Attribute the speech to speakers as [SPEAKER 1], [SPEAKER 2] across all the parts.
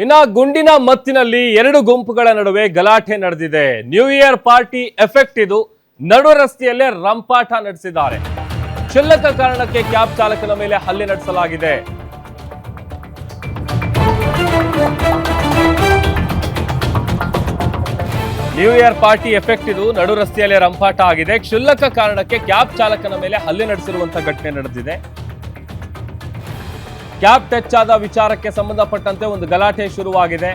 [SPEAKER 1] ಇನ್ನ ಗುಂಡಿನ ಮತ್ತಿನಲ್ಲಿ ಎರಡು ಗುಂಪುಗಳ ನಡುವೆ ಗಲಾಟೆ ನಡೆದಿದೆ. ನ್ಯೂ ಇಯರ್ ಪಾರ್ಟಿ ಎಫೆಕ್ಟ್ ಇದು. ನಡು ರಸ್ತೆಯಲ್ಲೇ ರಂಪಾಟ ನಡೆಸಿದ್ದಾರೆ. ಕ್ಷುಲ್ಲಕ ಕಾರಣಕ್ಕೆ ಕ್ಯಾಬ್ ಚಾಲಕನ ಮೇಲೆ ಹಲ್ಲೆ ನಡೆಸಲಾಗಿದೆ. ನ್ಯೂ ಇಯರ್ ಪಾರ್ಟಿ ಎಫೆಕ್ಟ್ ಇದು. ನಡು ರಸ್ತೆಯಲ್ಲೇ ರಂಪಾಟ ಆಗಿದೆ. ಕ್ಷುಲ್ಲಕ ಕಾರಣಕ್ಕೆ ಕ್ಯಾಬ್ ಚಾಲಕನ ಮೇಲೆ ಹಲ್ಲೆ ನಡೆಸಿರುವಂತಹ ಘಟನೆ ನಡೆದಿದೆ. ಕ್ಯಾಬ್ ಟಚ್ ಆದ ವಿಚಾರಕ್ಕೆ ಸಂಬಂಧಪಟ್ಟಂತೆ ಒಂದು ಗಲಾಟೆ ಶುರುವಾಗಿದೆ.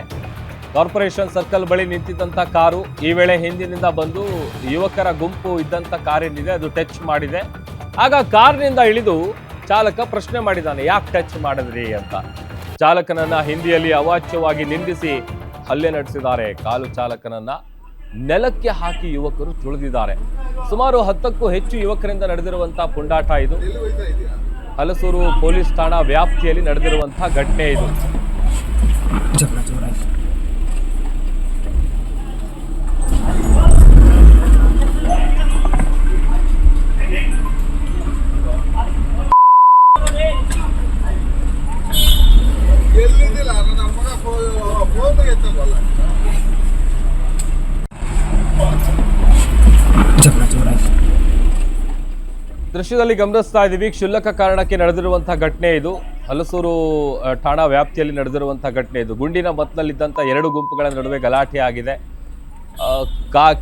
[SPEAKER 1] ಕಾರ್ಪೊರೇಷನ್ ಸರ್ಕಲ್ ಬಳಿ ನಿಂತಿದ್ದಂಥ ಕಾರು ಈ ವೇಳೆ ಹಿಂದಿನಿಂದ ಬಂದು ಯುವಕರ ಗುಂಪು ಇದ್ದಂಥ ಕಾರೇನಿದೆ ಅದು ಟಚ್ ಮಾಡಿದೆ. ಆಗ ಕಾರ್ನಿಂದ ಇಳಿದು ಚಾಲಕ ಪ್ರಶ್ನೆ ಮಾಡಿದ್ದಾನೆ, ಯಾಕೆ ಟಚ್ ಮಾಡಿದ್ರಿ ಅಂತ. ಚಾಲಕನನ್ನ ಹಿಂದಿಯಲ್ಲಿ ಅವಾಚ್ಯವಾಗಿ ನಿಂದಿಸಿ ಹಲ್ಲೆ ನಡೆಸಿದ್ದಾರೆ. ಕಾಲು ಚಾಲಕನನ್ನ ನೆಲಕ್ಕೆ ಹಾಕಿ ಯುವಕರು ತುಳಿದಿದ್ದಾರೆ. ಸುಮಾರು 10ಕ್ಕೂ ಹೆಚ್ಚು ಯುವಕರಿಂದ ನಡೆದಿರುವಂತಹ ಪುಂಡಾಟ ಇದು. ಹಲಸೂರು ಪೊಲೀಸ್ ಠಾಣಾ ವ್ಯಾಪ್ತಿಯಲ್ಲಿ ನಡೆದಿರುವಂತಹ ಘಟನೆ ಇದು. ದೃಶ್ಯದಲ್ಲಿ ಗಮನಿಸ್ತಾ ಇದ್ದೀವಿ. ಕ್ಷುಲ್ಲಕ ಕಾರಣಕ್ಕೆ ನಡೆದಿರುವಂತಹ ಘಟನೆ ಇದು. ಹಲಸೂರು ಠಾಣಾ ವ್ಯಾಪ್ತಿಯಲ್ಲಿ ನಡೆದಿರುವಂತಹ ಘಟನೆ ಇದು. ಗುಂಡಿನ ಮತ್ತನಲ್ಲಿದ್ದಂಥ ಎರಡು ಗುಂಪುಗಳ ನಡುವೆ ಗಲಾಟೆ ಆಗಿದೆ.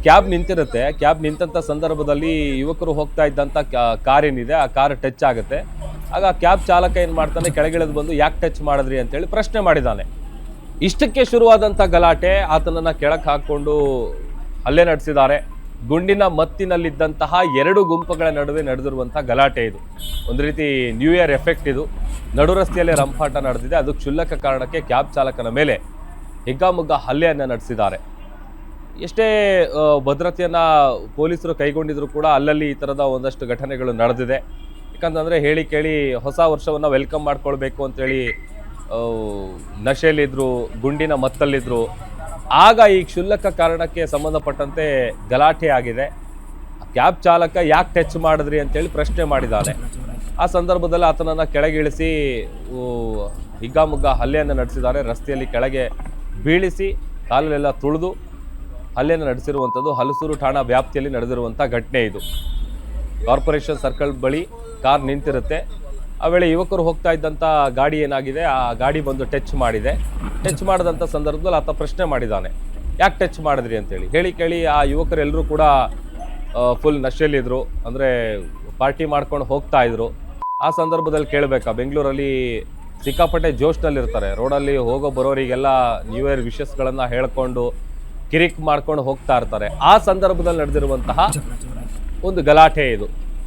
[SPEAKER 1] ಕ್ಯಾಬ್ ನಿಂತಿರುತ್ತೆ. ಕ್ಯಾಬ್ ನಿಂತಂಥ ಸಂದರ್ಭದಲ್ಲಿ ಯುವಕರು ಹೋಗ್ತಾ ಇದ್ದಂಥ ಕಾರ್ ಏನಿದೆ ಆ ಕಾರ್ ಟಚ್ ಆಗುತ್ತೆ. ಆಗ ಕ್ಯಾಬ್ ಚಾಲಕ ಏನು ಮಾಡ್ತಾನೆ, ಕೆಳಗಿಳಿದು ಬಂದು ಯಾಕೆ ಟಚ್ ಮಾಡಿದ್ರಿ ಅಂತೇಳಿ ಪ್ರಶ್ನೆ ಮಾಡಿದ್ದಾನೆ. ಇಷ್ಟಕ್ಕೆ ಶುರುವಾದಂಥ ಗಲಾಟೆ ಆತನನ್ನು ಕೆಳಕ್ಕೆ ಹಾಕ್ಕೊಂಡು ಹಲ್ಲೆ ನಡೆಸಿದ್ದಾರೆ. ಗುಂಡಿನ ಮತ್ತಿನಲ್ಲಿದ್ದಂತಹ ಎರಡು ಗುಂಪುಗಳ ನಡುವೆ ನಡೆದಿರುವಂತಹ ಗಲಾಟೆ ಇದು. ಒಂದು ರೀತಿ ನ್ಯೂ ಇಯರ್ ಎಫೆಕ್ಟ್ ಇದು. ನಡು ರಸ್ತೆಯಲ್ಲೇ ರಂಪಾಟ ನಡೆದಿದೆ. ಅದು ಕ್ಷುಲ್ಲಕ ಕಾರಣಕ್ಕೆ ಕ್ಯಾಬ್ ಚಾಲಕನ ಮೇಲೆ ಹಿಗ್ಗಾಮುಗ್ಗಾ ಹಲ್ಲೆಯನ್ನು ನಡೆಸಿದ್ದಾರೆ. ಎಷ್ಟೇ ಭದ್ರತೆಯನ್ನು ಪೊಲೀಸರು ಕೈಗೊಂಡಿದ್ರು ಕೂಡ ಅಲ್ಲಲ್ಲಿ ಈ ಥರದ ಒಂದಷ್ಟು ಘಟನೆಗಳು ನಡೆದಿದೆ. ಯಾಕಂತಂದರೆ ಹೇಳಿ ಕೇಳಿ ಹೊಸ ವರ್ಷವನ್ನು ವೆಲ್ಕಮ್ ಮಾಡ್ಕೊಳ್ಬೇಕು ಅಂತೇಳಿ ನಶೆಯಲ್ಲಿದ್ದರು, ಗುಂಡಿನ ಮತ್ತಲ್ಲಿದ್ದರು. ಆಗ ಈ ಕ್ಷುಲ್ಲಕ ಕಾರಣಕ್ಕೆ ಸಂಬಂಧಪಟ್ಟಂತೆ ಗಲಾಟೆ ಆಗಿದೆ. ಕ್ಯಾಬ್ ಚಾಲಕ ಯಾಕೆ ಟಚ್ ಮಾಡಿದ್ರಿ ಅಂತೇಳಿ ಪ್ರಶ್ನೆ ಮಾಡಿದ್ದಾನೆ. ಆ ಸಂದರ್ಭದಲ್ಲಿ ಆತನನ್ನು ಕೆಳಗಿಳಿಸಿ ಹಿಗ್ಗಾಮುಗ್ಗಾ ಹಲ್ಲೆಯನ್ನು ನಡೆಸಿದ್ದಾರೆ. ರಸ್ತೆಯಲ್ಲಿ ಕೆಳಗೆ ಬೀಳಿಸಿ ಕಾಲಲ್ಲೆಲ್ಲ ತುಳಿದು ಹಲ್ಲೆಯನ್ನು ನಡೆಸಿರುವಂಥದ್ದು ಹಲಸೂರು ಠಾಣಾ ವ್ಯಾಪ್ತಿಯಲ್ಲಿ ನಡೆದಿರುವಂಥ ಘಟನೆ ಇದು. ಕಾರ್ಪೊರೇಷನ್ ಸರ್ಕಲ್ ಬಳಿ ಕಾರ್ ನಿಂತಿರುತ್ತೆ. ಆ ವೇಳೆ ಯುವಕರು ಹೋಗ್ತಾ ಇದ್ದಂಥ ಗಾಡಿ ಏನಾಗಿದೆ, ಆ ಗಾಡಿ ಬಂದು ಟಚ್ ಮಾಡಿದೆ. ಟಚ್ ಮಾಡಿದಂಥ ಸಂದರ್ಭದಲ್ಲಿ ಆತ ಪ್ರಶ್ನೆ ಮಾಡಿದ್ದಾನೆ, ಯಾಕೆ ಟಚ್ ಮಾಡಿದ್ರಿ ಅಂತೇಳಿ. ಹೇಳಿ ಕೇಳಿ ಆ ಯುವಕರೆಲ್ಲರೂ ಕೂಡ ಫುಲ್ ನಶೆಯಲ್ಲಿದ್ದರು. ಅಂದರೆ ಪಾರ್ಟಿ ಮಾಡ್ಕೊಂಡು ಹೋಗ್ತಾ ಇದ್ರು. ಆ ಸಂದರ್ಭದಲ್ಲಿ ಕೇಳಬೇಕಾ, ಬೆಂಗಳೂರಲ್ಲಿ ಸಿಕ್ಕಾಪಟ್ಟೆ ಜೋಶ್ನಲ್ಲಿರ್ತಾರೆ. ರೋಡಲ್ಲಿ ಹೋಗೋ ಬರೋರಿಗೆಲ್ಲ ನ್ಯೂ ಇಯರ್ ವಿಶಸ್ಗಳನ್ನು ಹೇಳ್ಕೊಂಡು ಕಿರಿಕ್ ಮಾಡ್ಕೊಂಡು ಹೋಗ್ತಾ ಇರ್ತಾರೆ. ಆ ಸಂದರ್ಭದಲ್ಲಿ ನಡೆದಿರುವಂತಹ ಒಂದು ಗಲಾಟೆ ಇದು.